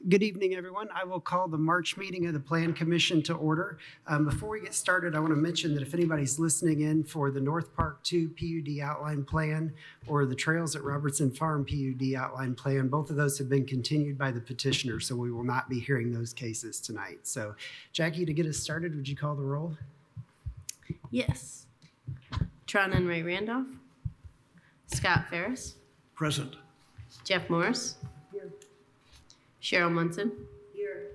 Good evening, everyone. I will call the March meeting of the Plan Commission to order. Before we get started, I want to mention that if anybody's listening in for the North Park 2 PUD outline plan or the Trails at Robertson Farm PUD outline plan, both of those have been continued by the petitioner, so we will not be hearing those cases tonight. So, Jackie, to get us started, would you call the roll? Yes. Tron and Ray Randolph. Scott Ferris. Present. Jeff Morris. Here. Cheryl Munson. Here.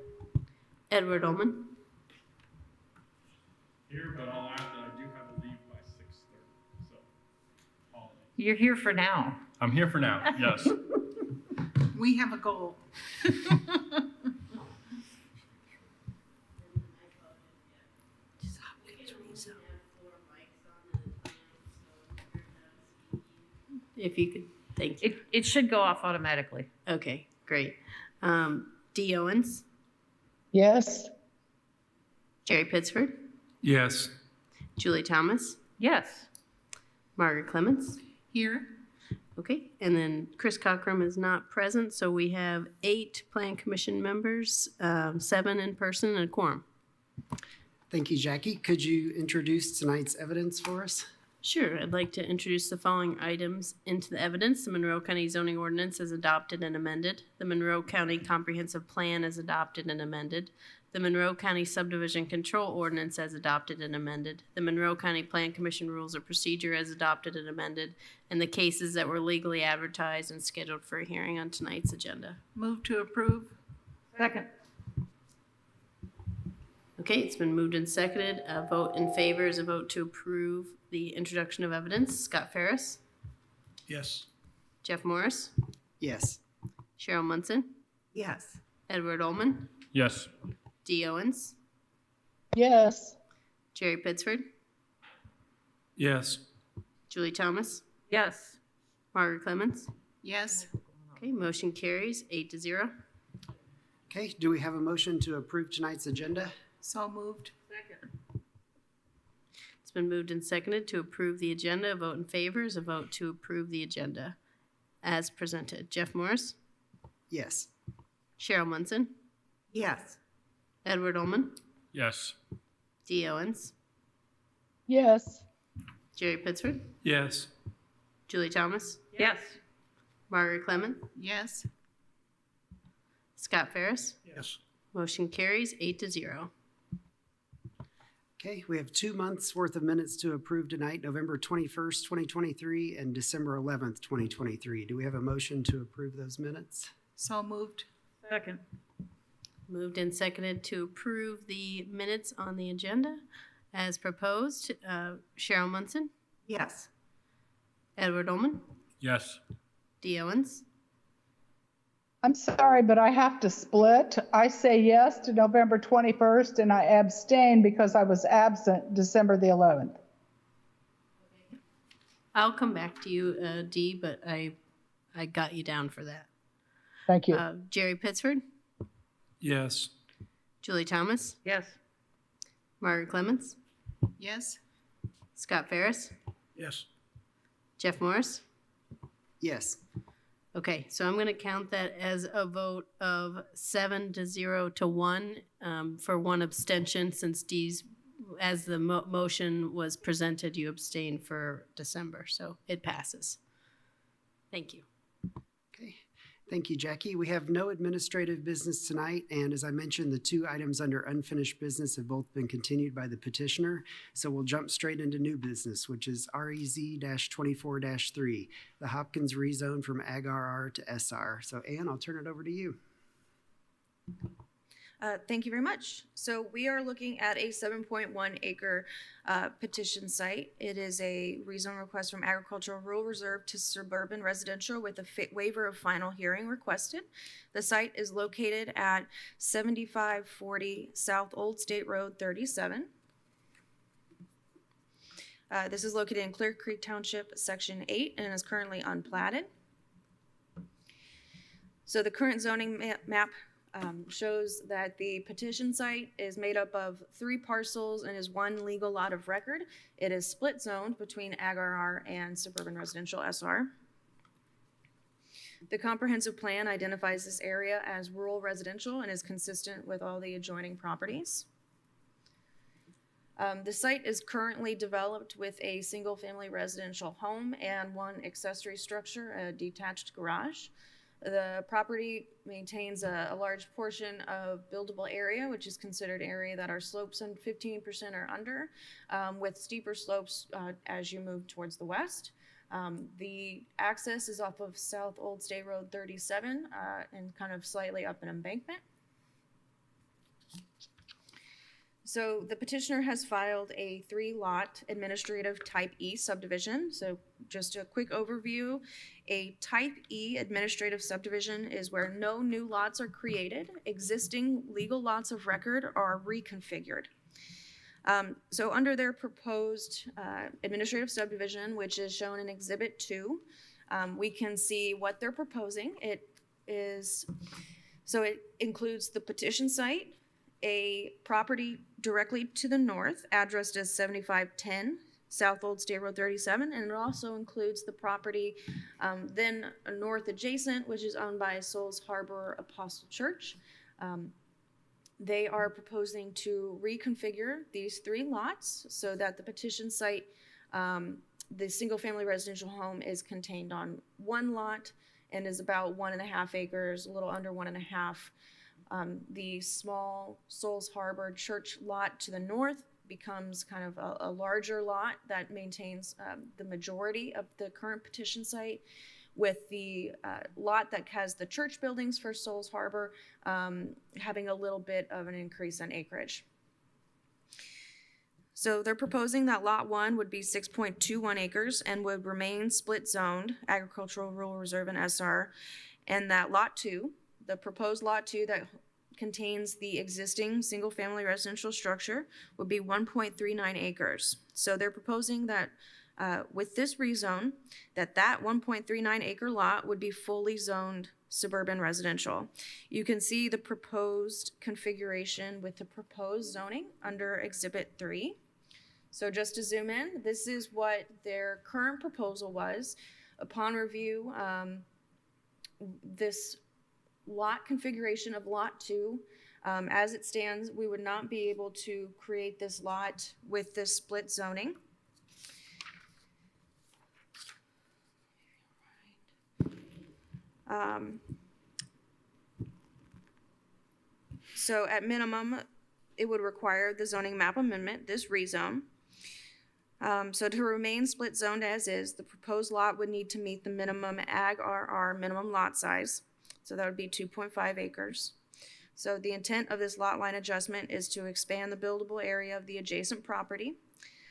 Edward Ullman. Here, but I'll add that I do have to leave by 6:30, so apologies. You're here for now. I'm here for now, yes. We have a goal. If you could, thank you. It should go off automatically. Okay, great. Dee Owens. Yes. Jerry Pittsford. Yes. Julie Thomas. Yes. Margaret Clements. Here. Okay, and then Chris Cockrum is not present, so we have 8 Plan Commission members, 7 in person, and a quorum. Thank you, Jackie. Could you introduce tonight's evidence for us? Sure, I'd like to introduce the following items into the evidence. The Monroe County zoning ordinance is adopted and amended. The Monroe County comprehensive plan is adopted and amended. The Monroe County subdivision control ordinance as adopted and amended. The Monroe County Plan Commission rules of procedure as adopted and amended. And the cases that were legally advertised and scheduled for a hearing on tonight's agenda. Move to approve. Second. Okay, it's been moved and seconded. A vote in favor is a vote to approve the introduction of evidence. Scott Ferris. Yes. Jeff Morris. Yes. Cheryl Munson. Yes. Edward Ullman. Yes. Dee Owens. Yes. Jerry Pittsford. Yes. Julie Thomas. Yes. Margaret Clements. Yes. Okay, motion carries 8-0. Okay, do we have a motion to approve tonight's agenda? So moved. Second. It's been moved and seconded to approve the agenda. A vote in favor is a vote to approve the agenda as presented. Jeff Morris. Yes. Cheryl Munson. Yes. Edward Ullman. Yes. Dee Owens. Yes. Jerry Pittsford. Yes. Julie Thomas. Yes. Margaret Clement. Yes. Scott Ferris. Yes. Motion carries 8-0. Okay, we have 2 months worth of minutes to approve tonight, November 21st, 2023 and December 11th, 2023. Do we have a motion to approve those minutes? So moved. Second. Moved and seconded to approve the minutes on the agenda as proposed. Cheryl Munson. Yes. Edward Ullman. Yes. Dee Owens. I'm sorry, but I have to split. I say yes to November 21st, and I abstain because I was absent December the 11th. I'll come back to you, Dee, but I got you down for that. Thank you. Jerry Pittsford. Yes. Julie Thomas. Yes. Margaret Clements. Yes. Scott Ferris. Yes. Jeff Morris. Yes. Okay, so I'm going to count that as a vote of 7-0 to 1 for one abstention, since Dee's, as the motion was presented, you abstained for December, so it passes. Thank you. Okay, thank you, Jackie. We have no administrative business tonight, and as I mentioned, the 2 items under unfinished business have both been continued by the petitioner, so we'll jump straight into new business, which is REZ-24-3, the Hopkins rezone from Ag-RR to SR. So Ann, I'll turn it over to you. Thank you very much. So we are looking at a 7.1 acre petition site. It is a rezone request from agricultural rural reserve to suburban residential with a waiver of final hearing requested. The site is located at 7540 South Old State Road 37. This is located in Clear Creek Township, Section 8, and is currently unplatted. So the current zoning map shows that the petition site is made up of 3 parcels and is 1 legal lot of record. It is split zoned between Ag-RR and suburban residential SR. The comprehensive plan identifies this area as rural residential and is consistent with all the adjoining properties. The site is currently developed with a single-family residential home and one accessory structure, a detached garage. The property maintains a large portion of buildable area, which is considered area that are slopes and 15% or under, with steeper slopes as you move towards the west. The access is off of South Old State Road 37 and kind of slightly up an embankment. So the petitioner has filed a 3-lot administrative type E subdivision. So just a quick overview, a type E administrative subdivision is where no new lots are created. Existing legal lots of record are reconfigured. So under their proposed administrative subdivision, which is shown in Exhibit 2, we can see what they're proposing. It includes the petition site, a property directly to the north, addressed as 7510 South Old State Road 37, and it also includes the property then north adjacent, which is owned by Souls Harbor Apostle Church. They are proposing to reconfigure these 3 lots so that the petition site, the single-family residential home, is contained on 1 lot and is about 1.5 acres, a little under 1.5. The small Souls Harbor Church lot to the north becomes kind of a larger lot that maintains the majority of the current petition site, with the lot that has the church buildings for Souls Harbor having a little bit of an increase in acreage. So they're proposing that Lot 1 would be 6.21 acres and would remain split zoned, agricultural, rural reserve, and SR, and that Lot 2, the proposed Lot 2 that contains the existing single-family residential structure, would be 1.39 acres. So they're proposing that with this rezone, that 1.39 acre lot would be fully zoned suburban residential. You can see the proposed configuration with the proposed zoning under Exhibit 3. So just to zoom in, this is what their current proposal was. Upon review, this lot configuration of Lot 2, as it stands, we would not be able to create this lot with this split zoning. So at minimum, it would require the zoning map amendment, this rezone. So to remain split zoned as is, the proposed lot would need to meet the minimum Ag RR minimum lot size. So that would be 2.5 acres. So the intent of this lot line adjustment is to expand the buildable area of the adjacent property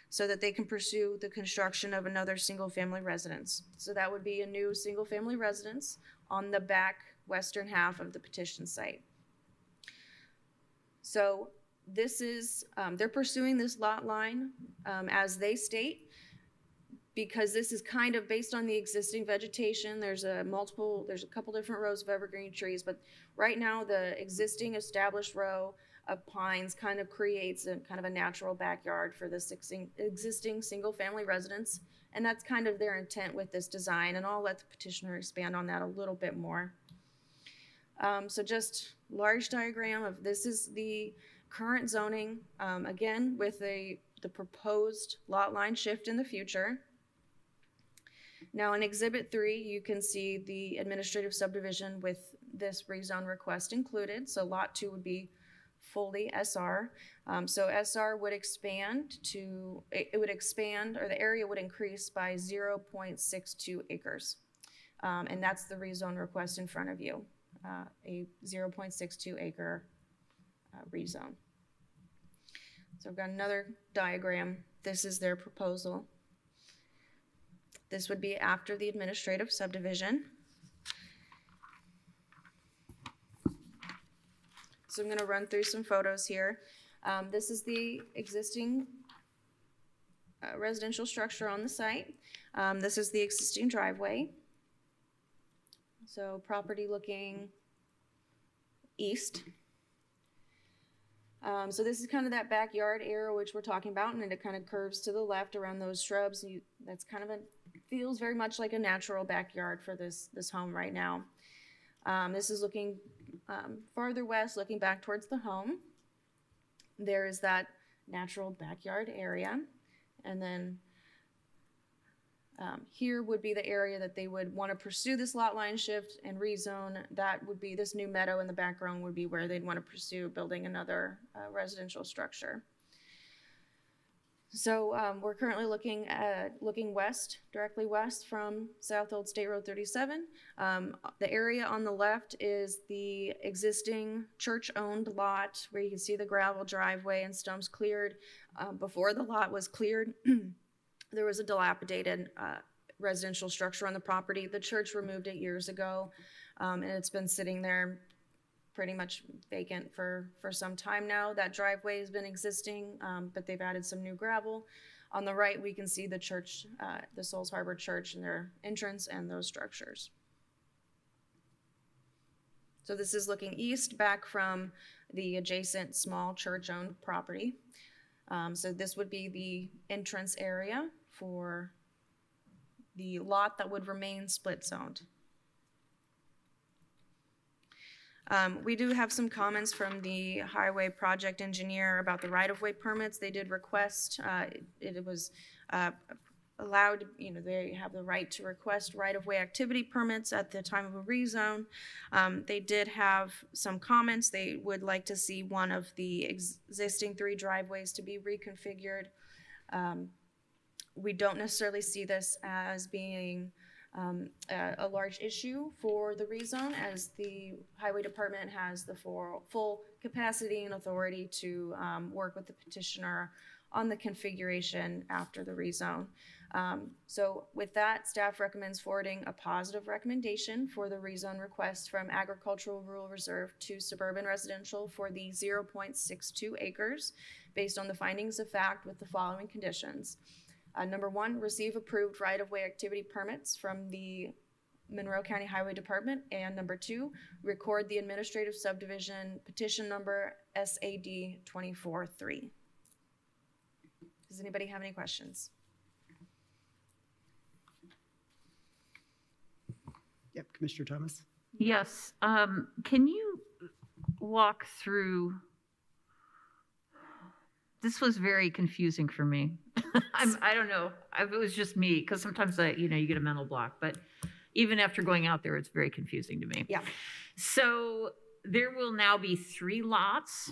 so that they can pursue the construction of another single-family residence. So that would be a new single-family residence on the back western half of the petition site. So this is, they're pursuing this lot line as they state, because this is kind of based on the existing vegetation. There's a couple different rows of evergreen trees, but right now the existing established row of pines kind of creates a natural backyard for this existing single-family residence, and that's kind of their intent with this design, and I'll let the petitioner expand on that a little bit more. So just large diagram of this is the current zoning, again with the proposed lot line shift in the future. Now in Exhibit 3, you can see the administrative subdivision with this rezone request included. So Lot 2 would be fully SR. So SR would expand it would expand, or the area would increase by 0.62 acres. And that's the rezone request in front of you, a 0.62 acre rezone. So I've got another diagram. This is their proposal. This would be after the administrative subdivision. So I'm going to run through some photos here. This is the existing residential structure on the site. This is the existing driveway. So property looking east. So this is kind of that backyard area which we're talking about, and then it kind of curves to the left around those shrubs. That's kind of a feels very much like a natural backyard for this home right now. This is looking farther west, looking back towards the home. There is that natural backyard area. And then here would be the area that they would want to pursue this lot line shift and rezone. That would be this new meadow in the background would be where they'd want to pursue building another residential structure. So we're currently looking west, directly west from South Old State Road 37. The area on the left is the existing church-owned lot where you can see the gravel driveway and stumps cleared. Before the lot was cleared, there was a dilapidated residential structure on the property. The church removed it years ago, and it's been sitting there pretty much vacant for some time now. That driveway has been existing, but they've added some new gravel. On the right, we can see the church, the Souls Harbor Church and their entrance and those structures. So this is looking east back from the adjacent small church-owned property. So this would be the entrance area for the lot that would remain split zoned. We do have some comments from the highway project engineer about the right-of-way permits. They did request, it was allowed, they have the right to request right-of-way activity permits at the time of a rezone. They did have some comments. They would like to see one of the existing 3 driveways to be reconfigured. We don't necessarily see this as being a large issue for the rezone, as the highway department has the full capacity and authority to work with the petitioner on the configuration after the rezone. So with that, staff recommends forwarding a positive recommendation for the rezone request from agricultural rural reserve to suburban residential for the 0.62 acres based on the findings of fact with the following conditions. Number 1, receive approved right-of-way activity permits from the Monroe County Highway Department. And number 2, record the administrative subdivision petition number SAD 24-3. Does anybody have any questions? Yep, Commissioner Thomas? Yes. Can you walk through? This was very confusing for me. I don't know if it was just me, because sometimes you get a mental block, but even after going out there, it's very confusing to me. Yeah. So there will now be 3 lots.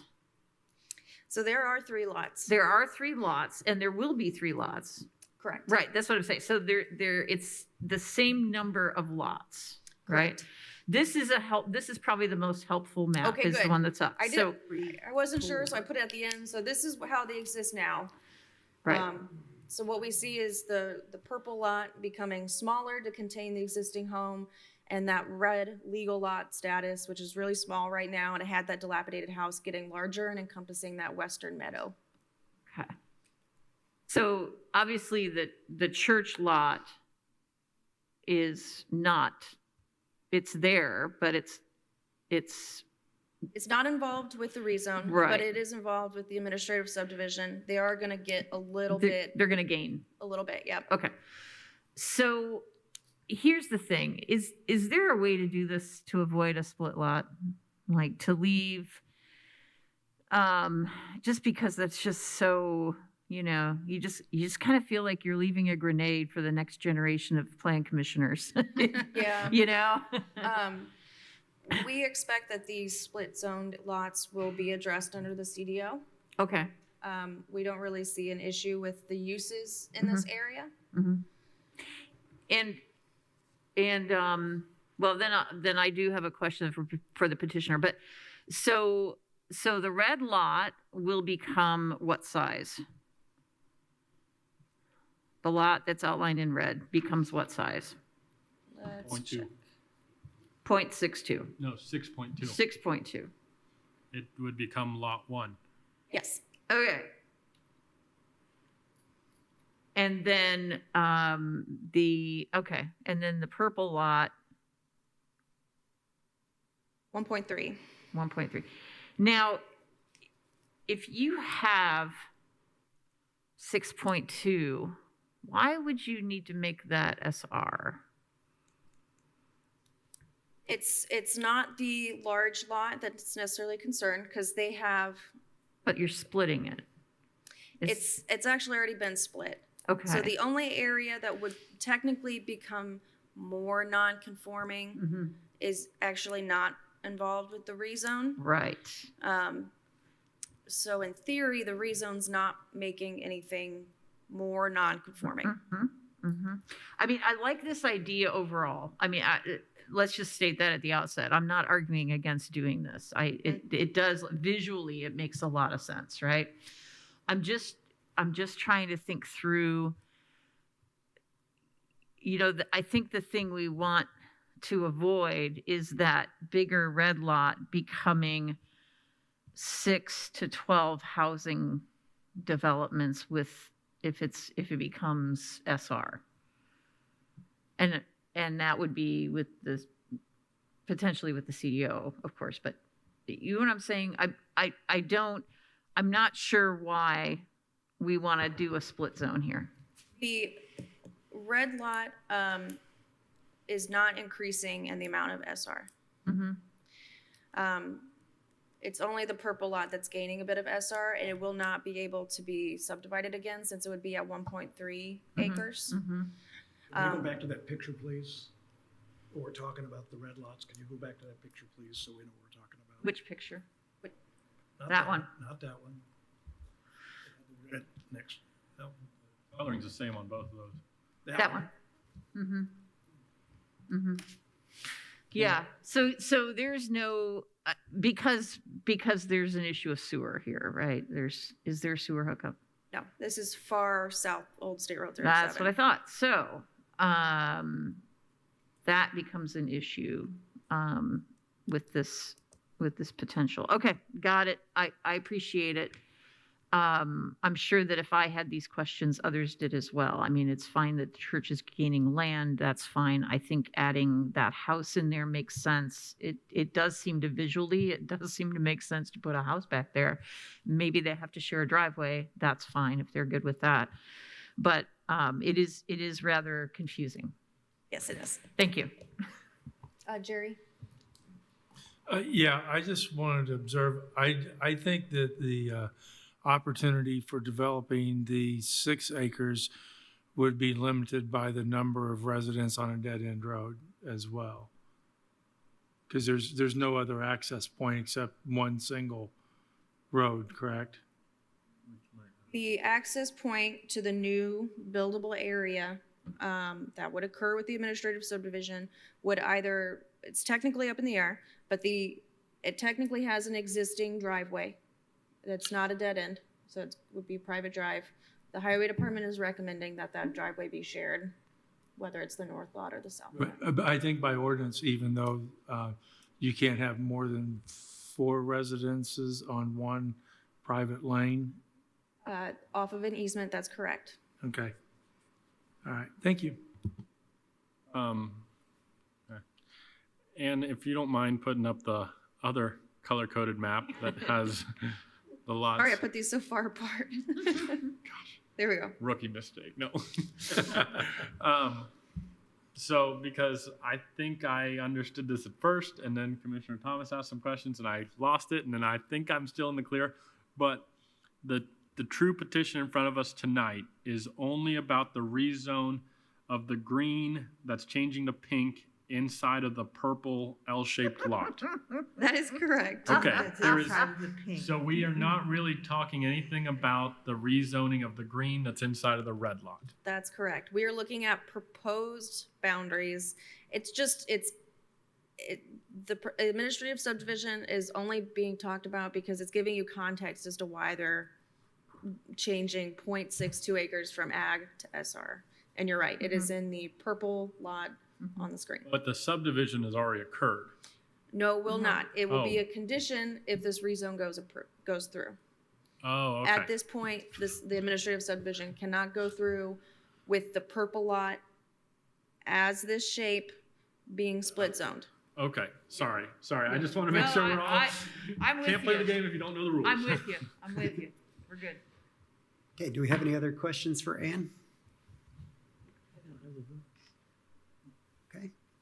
So there are 3 lots. There are 3 lots, and there will be 3 lots. Correct. Right. That's what I'm saying. So it's the same number of lots, right? Correct. This is probably the most helpful map. Okay, is good. the one that's up. I wasn't sure, so I put it at the end. So this is how they exist now. Right. So what we see is the purple lot becoming smaller to contain the existing home, and that red legal lot status, which is really small right now, and it had that dilapidated house, getting larger and encompassing that western meadow. Okay. So obviously the church lot is not, it's there, but it's It's not involved with the rezone, Right. but it is involved with the administrative subdivision. They are going to get a little they're, bit, they're going to gain. a little bit, yep. Okay. So here's the thing. Is there a way to do this to avoid a split lot? Like to leave, just because that's just so, you just kind of feel like you're leaving a grenade for the next generation of plan commissioners. Yeah. We expect that these split zoned lots will be addressed under the CDO. Okay. We don't really see an issue with the uses in this area. Mm-hmm. And well, then I do have a question for the petitioner. But so the red lot will become what size? The lot that's outlined in red becomes what size? Let's 0.2. check. 0.62. No, 6.2. 6.2. It would become lot 1. Yes. Okay. And then and then the purple lot 1.3. 1.3. Now, if you have 6.2 Why would you need to make that SR? It's not the large lot that's necessarily concerned, because they have, But you're splitting it. it's actually already been split. Okay. So the only area that would technically become more non-conforming Mhm. is actually not involved with the rezone. Right. So in theory, the rezone's not making anything more non-conforming. I mean, I like this idea overall. I mean, let's just state that at the outset. I'm not arguing against doing this. It does visually, it makes a lot of sense, right? I'm just trying to think through, you know, I think the thing we want to avoid is that bigger red lot becoming 6 to 12 housing developments with, if it becomes SR. And that would be with the, potentially with the CDO, of course, but you know what I'm saying? I'm not sure why we want to do a split zone here. The red lot is not increasing in the amount of SR. It's only the purple lot that's gaining a bit of SR, and it will not be able to be subdivided again, since it would be at 1.3 acres. Can you go back to that picture, please? When we're talking about the red lots, can you go back to that picture, please, so we know what we're talking about? Which picture? Not that one? Not that one. Red, next. That one. Coloring's the same on both of those. That one. Yeah. So there's no, because there's an issue of sewer here, right? Is there a sewer hookup? No, this is far south, Old State Road 37. That's what I thought. So that becomes an issue with this potential. Okay, got it. I appreciate it. I'm sure that if I had these questions, others did as well. I mean, it's fine that the church is gaining land. That's fine. I think adding that house in there makes sense. It does seem to visually, it does seem to make sense to put a house back there. Maybe they have to share a driveway. That's fine if they're good with that. But it is rather confusing. Yes, it is. Thank you. Jerry? Yeah, I just wanted to observe, I think that the opportunity for developing the 6 acres would be limited by the number of residents on a dead-end road as well. Because there's no other access point except one single road, correct? The access point to the new buildable area that would occur with the administrative subdivision would either, it's technically up in the air, but it technically has an existing driveway. That's not a dead end, so it would be a private drive. The highway department is recommending that driveway be shared, whether it's the north lot or the south lot. But I think by ordinance, even though you can't have more than 4 residences on one private lane. Off of an easement, that's correct. Okay. All right. Thank you. Okay. And if you don't mind putting up the other color-coded map that has the lots. Sorry, I put these so far apart. There we go. Rookie mistake. No. So because I think I understood this at first, and then Commissioner Thomas asked some questions, and I lost it, and then I think I'm still in the clear. But the true petition in front of us tonight is only about the rezone of the green that's changing to pink inside of the purple L-shaped lot. That is correct. Okay. It's There is, outside of the pink. so we are not really talking anything about the rezoning of the green that's inside of the red lot. That's correct. We are looking at proposed boundaries. It's just, the administrative subdivision is only being talked about because it's giving you context as to why they're changing 0.62 acres from ag to SR. And you're right, it is in the purple lot on the screen. But the subdivision has already occurred. No, will not. It will be Oh. a condition if this rezone goes through. Oh, okay. At this point, the administrative subdivision cannot go through with the purple lot as this shape being split zoned. Okay, sorry. I just want to make No, sure we're all. I'm with Can't play you. the game if you don't know the rules. I'm with you. We're good. Okay, do we have any other questions for Ann?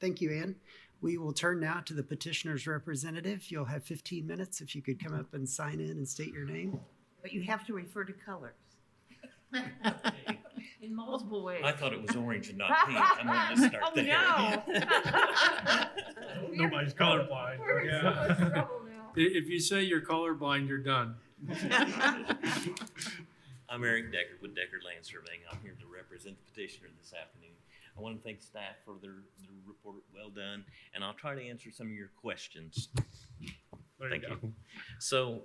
Thank you, Ann. We will turn now to the petitioner's representative. You'll have 15 minutes if you could come up and sign in and state your name. But you have to refer to colors. In multiple ways. I thought it was orange and not pink. I'm going to start Oh, there. no. Nobody's colorblind. Yeah. If you say you're colorblind, you're done. I'm Eric Deckard with Deckard Land Surveying. I'm here to represent the petitioner this afternoon. I want to thank staff for their report. Well done. And I'll try to answer some of your questions. Thank you. So,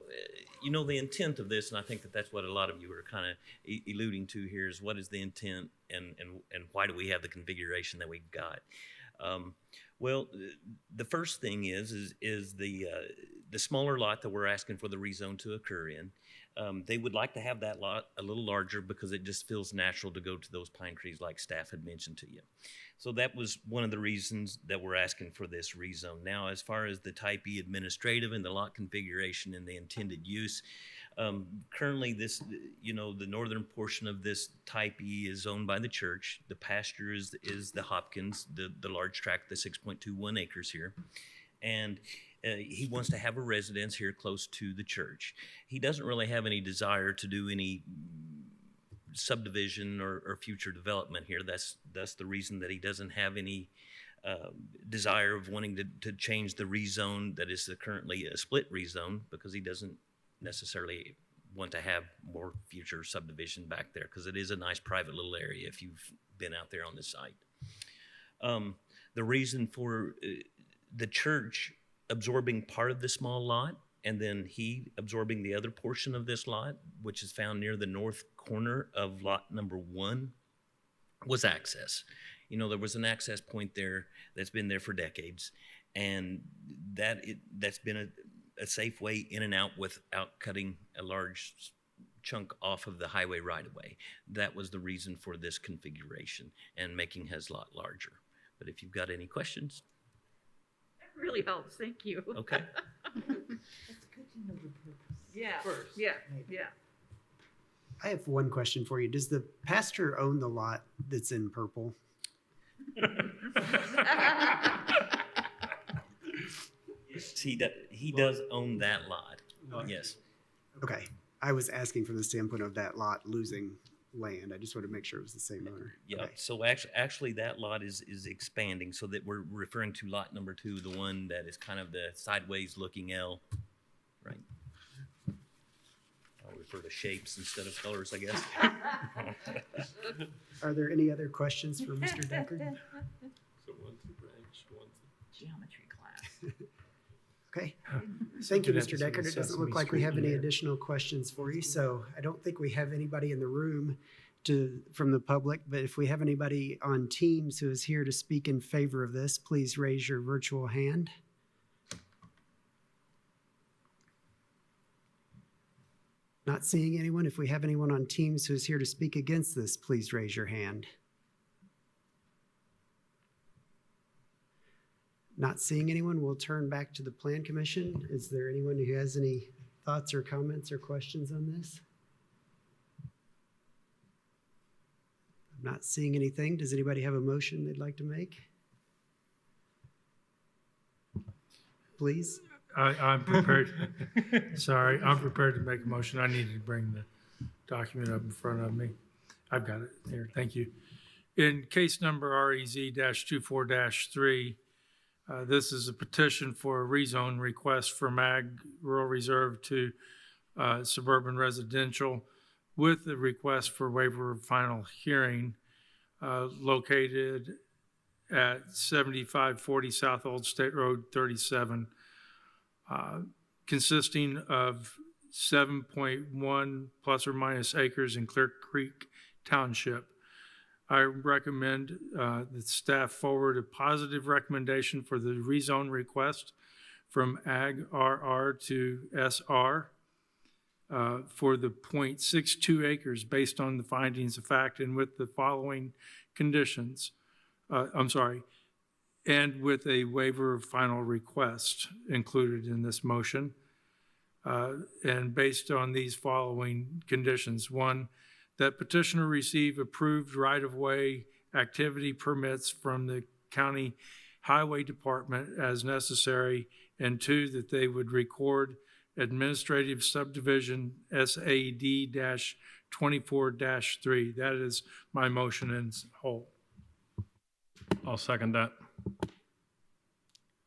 the intent of this, and I think that that's what a lot of you are kind of alluding to here, is what is the intent and why do we have the configuration that we've got? Well, the first thing is the smaller lot that we're asking for the rezone to occur in. They would like to have that lot a little larger because it just feels natural to go to those pine trees like staff had mentioned to you. So that was one of the reasons that we're asking for this rezone. Now, as far as the type E administrative and the lot configuration and the intended use, currently the northern portion of this type E is owned by the church. The pasture is the Hopkins, the large tract, the 6.21 acres here. And he wants to have a residence here close to the church. He doesn't really have any desire to do any subdivision or future development here. That's the reason that he doesn't have any desire of wanting to change the rezone that is currently a split rezone, because he doesn't necessarily want to have more future subdivision back there, because it is a nice private little area if you've been out there on the site. The reason for the church absorbing part of the small lot and then he absorbing the other portion of this lot, which is found near the north corner of lot number 1, was access. There was an access point there that's been there for decades, and that's been a safe way in and out without cutting a large chunk off of the highway right away. That was the reason for this configuration and making his lot larger. But if you've got any questions. That really helps. Thank you. Okay. It's good to know the purpose. Yeah. First, Yeah. maybe. Yeah. I have one question for you. Does the pastor own the lot that's in purple? Yes, he does own that lot. Yes. Okay. I was asking from the standpoint of that lot losing land. I just wanted to make sure it was the same owner. Yeah. Okay. So actually that lot is expanding, so that we're referring to lot number 2, the one that is kind of the sideways looking L, right? I'll refer to shapes instead of colors, I guess. Are there any other questions for Mr. Deckard? So one's a branch, one's Geometry class. Okay. Thank you, Could have Mr. to see Deckard. It doesn't Sesame look like we Street have any there. additional questions for you, so I don't think we have anybody in the room from the public, but if we have anybody on Teams who is here to speak in favor of this, please raise your virtual hand. Not seeing anyone. If we have anyone on Teams who is here to speak against this, please raise your hand. Not seeing anyone, we'll turn back to the Plan Commission. Is there anyone who has any thoughts or comments or questions on this? I'm not seeing anything. Does anybody have a motion they'd like to make? Please. I'm prepared. Sorry, I'm prepared to make a motion. I needed to bring the document up in front of me. I've got it here. Thank you. In case number REZ-24-3, this is a petition for a rezone request from Ag Rural Reserve to suburban residential with the request for waiver of final hearing located at 7540 South Old State Road 37, consisting of 7.1 plus or minus acres in Clear Creek Township. I recommend that staff forward a positive recommendation for the rezone request from Ag RR to SR for the 0.62 acres based on the findings of fact and with the following conditions. And with a waiver of final request included in this motion. And based on these following conditions. 1, that petitioner receive approved right-of-way activity permits from the county highway department as necessary. And 2, that they would record administrative subdivision SAD-24-3. That is my motion in whole. I'll second that.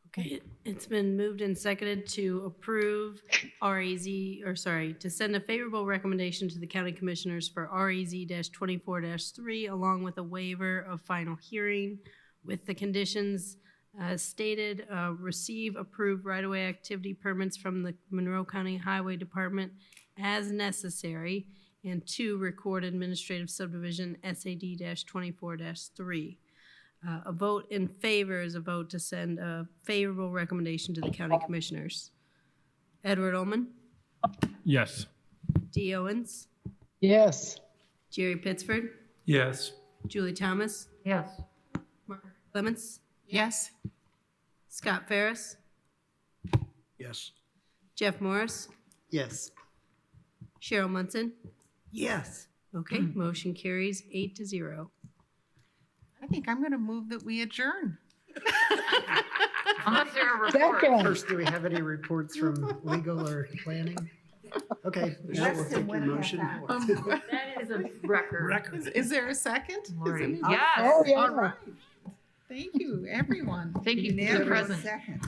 Okay, it's been moved and seconded to approve to send a favorable recommendation to the county commissioners for REZ-24-3, along with a waiver of final hearing with the conditions as stated, receive approved right-of-way activity permits from the Monroe County Highway Department as necessary, and 2, record administrative subdivision SAD-24-3. A vote in favor is a vote to send a favorable recommendation to the county commissioners. Edward Ullman, Yes. Dee Owens, Yes. Jerry Pittsford, Yes. Julie Thomas, Yes. Mark Clements, Yes. Scott Ferris, Yes. Jeff Morris, Yes. Cheryl Munson. Yes. Okay, motion carries 8-0. I think I'm going to move that we adjourn. Unless there are reports. Second. First, do we have any reports from legal or planning? Okay, now we'll take your motion. That is a record. Is there a second? Lordy. Is it- Yes. Oh, yeah. All right. Thank you, everyone. Thank you for the Unanimous present. second.